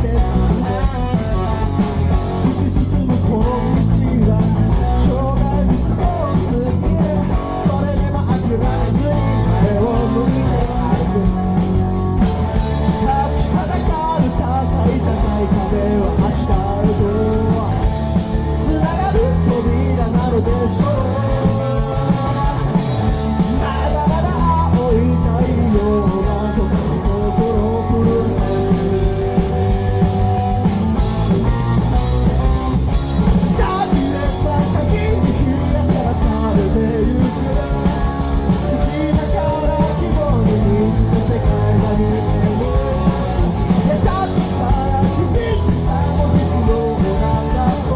て進め突き進むこの道は障害物多すぎるそれでも諦めずに前を向いて歩く立ちはだかる高い高い壁を足かうとつながる扉なのでしょうまだまだ青い太陽が溶かす心震えさびれた先に日が照らされてゆく好きだから希望に満ちた世界が見える優しさや厳しさも必要なんだと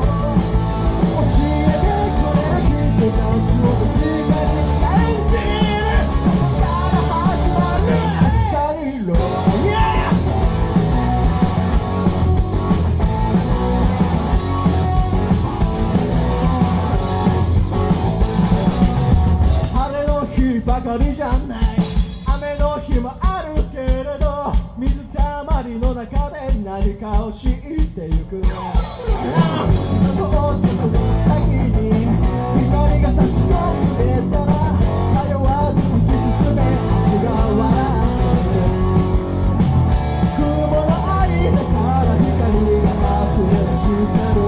教えてくれる人たちを身近に感じるここから始まる朝にロー晴れの日ばかりじゃない雨の日もあるけれど水たまりの中で何かを知ってゆくそう先に光が差し込んでたら迷わず突き進め明日が笑ってる雲の間から光が溢れ出してる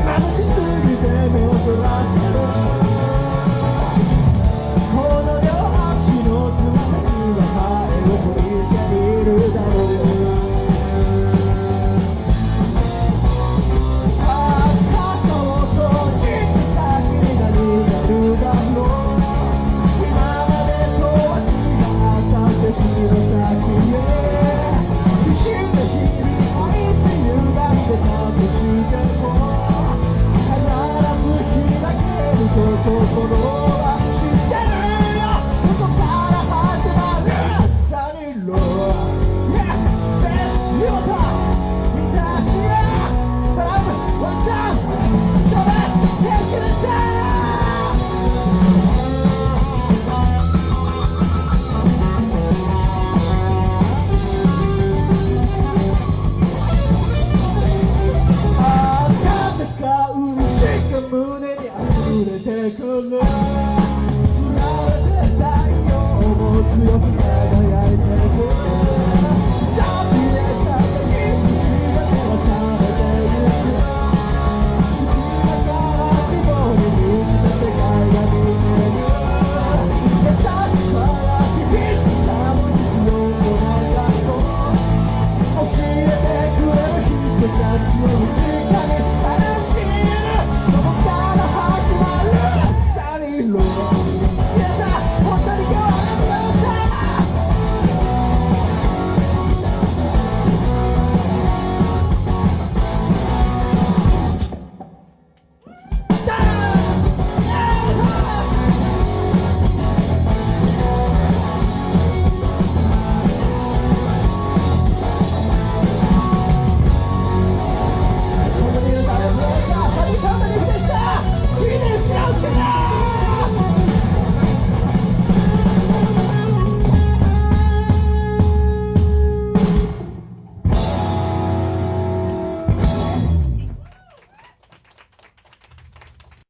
眩しすぎて目をそらしてるこの両足のつま先は前を向いているだろうああ傘を閉じて先に何があるだろう今までとは違った景色の先へ不思議な日々愛って歪んでたとしても必ず開けると心は知ってるよここから始まる朝にロー Yeah! Best 見事みんなシェアサラムワンタンそれヘックルシャ胸に溢れてくるつられて太陽も強く輝いてくる錆びれた時に日が照らされてゆく好きだから希望に満ちた世界が見える優しさや厳しさも必要なんだと教えてくれる人たちを